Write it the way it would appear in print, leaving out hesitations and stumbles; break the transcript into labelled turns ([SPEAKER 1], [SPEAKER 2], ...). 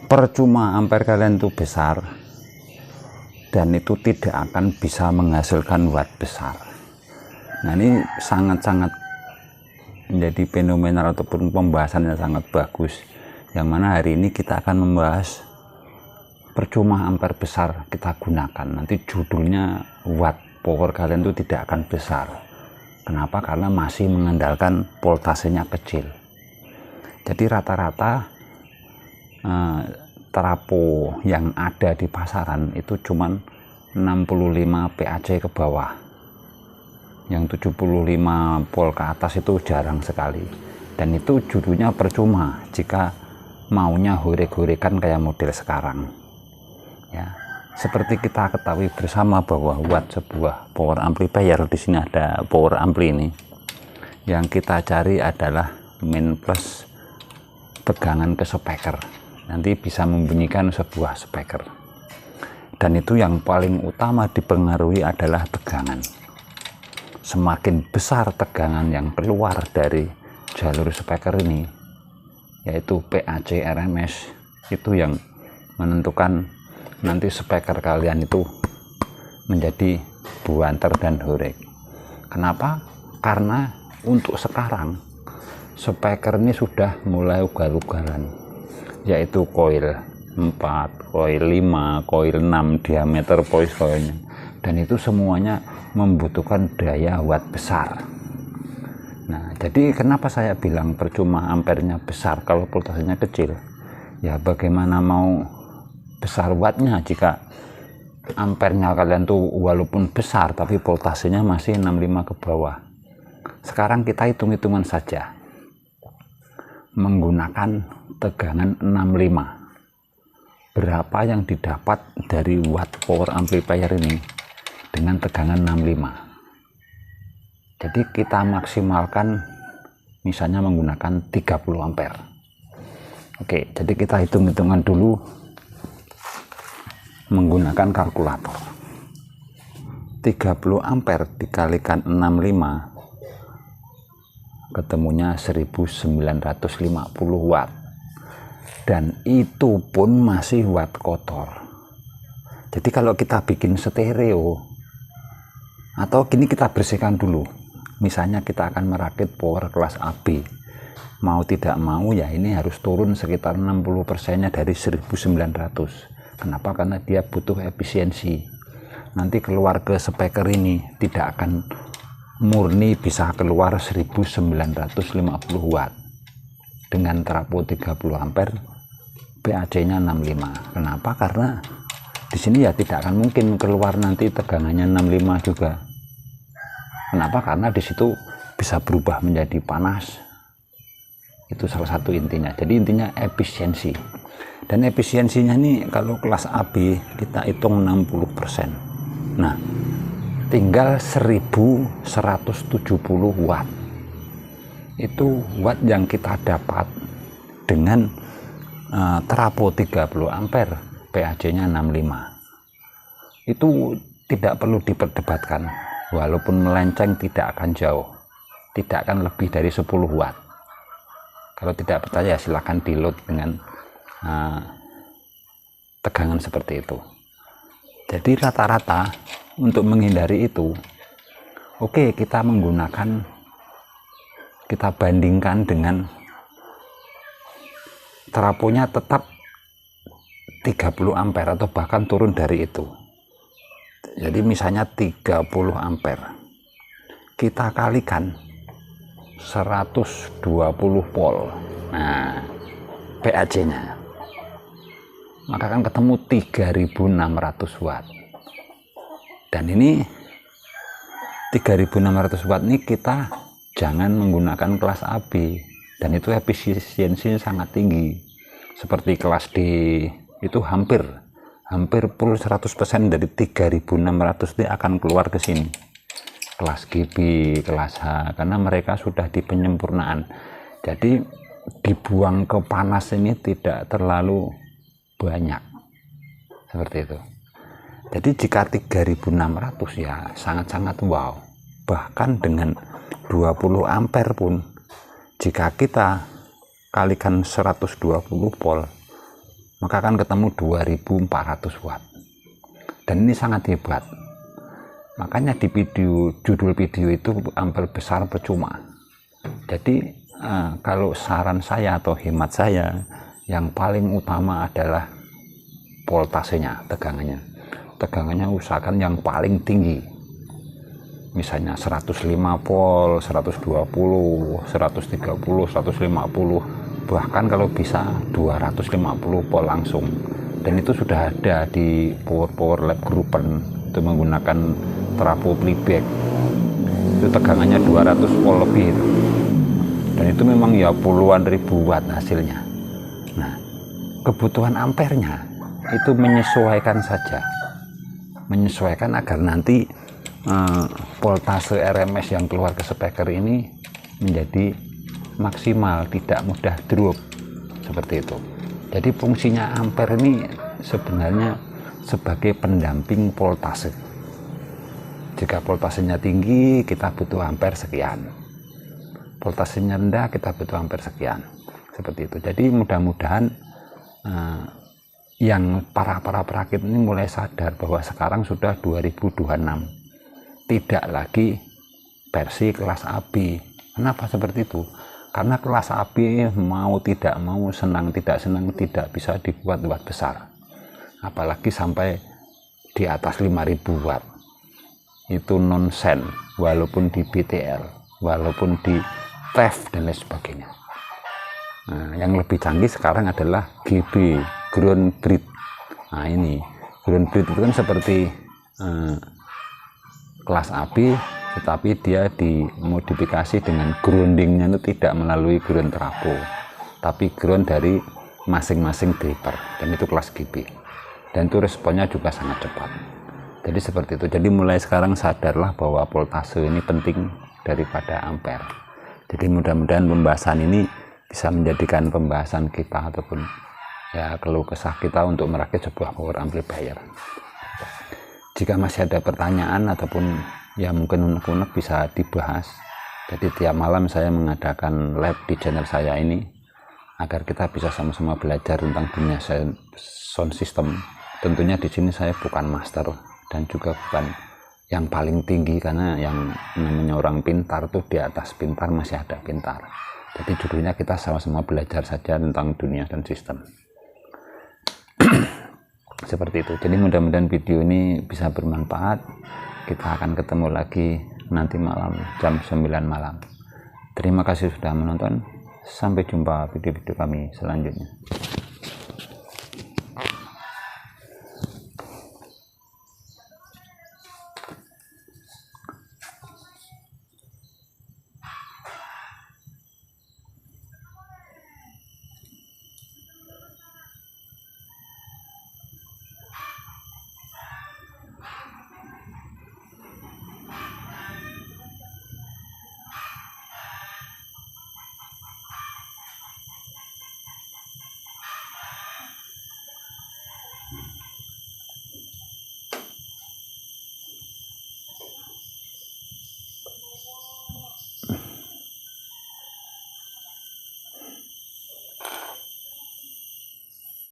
[SPEAKER 1] percuma ampere kalian itu besar dan itu tidak akan bisa menghasilkan watt besar. Nah, ini sangat-sangat menjadi fenomenal ataupun pembahasan yang sangat bagus, yang mana hari ini kita akan membahas percuma ampere besar kita gunakan. Nanti judulnya watt power kalian itu tidak akan besar. Kenapa? Karena masih mengandalkan voltasenya kecil. Jadi rata-rata trafo yang ada di pasaran itu cuman 65 PAC ke bawah. Yang 75 volt ke atas itu jarang sekali. Dan itu judulnya percuma jika maunya horek-horekan kayak model sekarang. Ya, seperti kita ketahui bersama bahwa watt sebuah power amplifier, di sini ada power ampli ini. Yang kita cari adalah min plus tegangan ke speaker. Nanti bisa membunyikan sebuah speaker. Dan itu yang paling utama dipengaruhi adalah tegangan. Semakin besar tegangan yang keluar dari jalur speaker ini, yaitu PAC RMS, itu yang menentukan nanti speaker kalian itu menjadi buanter dan horek. Kenapa? Karena untuk sekarang speaker ini sudah mulai ugal-ugalan, yaitu coil 4, coil 5, coil 6 diameter coilnya, dan itu semuanya membutuhkan daya watt besar. Nah, jadi kenapa saya bilang percuma ampernya besar kalau voltasenya kecil? Ya, bagaimana mau besar wattnya jika ampernya kalian tuh walaupun besar tapi voltasenya masih 65 ke bawah. Sekarang kita hitung-hitungan saja menggunakan tegangan 65. Berapa yang didapat dari watt power amplifier ini dengan tegangan 65? Jadi kita maksimalkan misalnya menggunakan 30 ampere. Oke, jadi kita hitung-hitungan dulu menggunakan kalkulator. 30 ampere dikalikan 65 ketemunya 1950 watt, dan itu pun masih watt kotor. Jadi kalau kita bikin stereo, atau gini, kita bersihkan dulu. Misalnya kita akan merakit power kelas AB, mau tidak mau ya ini harus turun sekitar 60%-nya dari 1900. Kenapa? Karena dia butuh efisiensi. Nanti keluar ke speaker ini tidak akan murni bisa keluar 1950 watt dengan trafo 30 ampere, PAC-nya 65. Kenapa? Karena di sini ya tidak akan mungkin keluar nanti tegangannya 65 juga. Kenapa? Karena di situ bisa berubah menjadi panas. Itu salah satu intinya. Jadi intinya efisiensi. Dan efisiensinya ini kalau kelas AB kita hitung 60%. Nah, tinggal 1170 watt. Itu watt yang kita dapat dengan trafo 30 ampere, PAC-nya 65. Itu tidak perlu diperdebatkan. Walaupun melenceng tidak akan jauh, tidak akan lebih dari 10 watt. Kalau tidak percaya silahkan di-load dengan tegangan seperti itu. Jadi rata-rata untuk menghindari itu, oke, kita bandingkan dengan trafonya tetap 30 ampere atau bahkan turun dari itu. Jadi misalnya 30 ampere kita kalikan 120 volt, nah PAC-nya, maka akan ketemu 3600 watt. Dan ini 3600 watt ini kita jangan menggunakan kelas AB, dan itu efisiensinya sangat tinggi. Seperti kelas D itu hampir full 100% dari 3600 ini akan keluar ke sini. Kelas GB, kelas H, karena mereka sudah di penyempurnaan. Jadi dibuang ke panas ini tidak terlalu banyak. Seperti itu. Jadi jika 3600 ya sangat-sangat wow. Bahkan dengan 20 ampere pun jika kita kalikan 120 volt maka akan ketemu 2400 watt, dan ini sangat hebat. Makanya di judul video itu ampere besar percuma. Jadi kalau saran saya atau hemat saya, yang paling utama adalah voltasenya, tegangannya usahakan yang paling tinggi, misalnya 105 volt, 120, 130, 150, bahkan kalau bisa 250 volt langsung. Dan itu sudah ada di power lab Gruppen, itu menggunakan trafo playback, itu tegangannya 200 volt lebih itu. Dan itu memang ya puluhan ribu watt hasilnya. Nah, kebutuhan ampernya itu menyesuaikan saja, menyesuaikan agar nanti voltase RMS yang keluar ke speaker ini menjadi maksimal, tidak mudah drop seperti itu. Jadi fungsinya ampere ini sebenarnya sebagai pendamping voltase. Jika voltasenya tinggi, kita butuh ampere sekian, voltasenya rendah, kita butuh ampere sekian, seperti itu. Jadi mudah-mudahan yang para perakit ini mulai sadar bahwa sekarang sudah 2026, tidak lagi versi kelas AB. Kenapa seperti itu? Karena kelas AB mau tidak mau, senang tidak senang, tidak bisa dibuat watt besar, apalagi sampai di atas 5000 watt. Itu nonsen, walaupun di BTL, walaupun di TEF dan lain sebagainya. Nah, yang lebih canggih sekarang adalah GB, ground bridge. Nah, ini ground bridge itu kan seperti kelas AB, tetapi dia dimodifikasi dengan groundingnya itu tidak melalui ground trafo, tapi ground dari masing-masing driver, dan itu kelas GB, dan itu responnya juga sangat cepat. Jadi seperti itu. Jadi mulai sekarang sadarlah bahwa voltase ini penting daripada ampere. Jadi mudah-mudahan pembahasan ini bisa menjadikan pembahasan kita ataupun ya keluh kesah kita untuk merakit sebuah power amplifier. Jika masih ada pertanyaan ataupun ya mungkin unek-unek bisa dibahas. Jadi tiap malam saya mengadakan lab di channel saya ini agar kita bisa sama-sama belajar tentang dunia sound system. Tentunya di sini saya bukan master dan juga bukan yang paling tinggi, karena yang namanya orang pintar tuh di atas pintar masih ada pintar. Jadi judulnya kita sama-sama belajar saja tentang dunia dan sistem. Seperti itu. Jadi mudah-mudahan video ini bisa bermanfaat. Kita akan ketemu lagi nanti malam jam 9 malam. Terima kasih sudah menonton. Sampai jumpa video-video kami selanjutnya.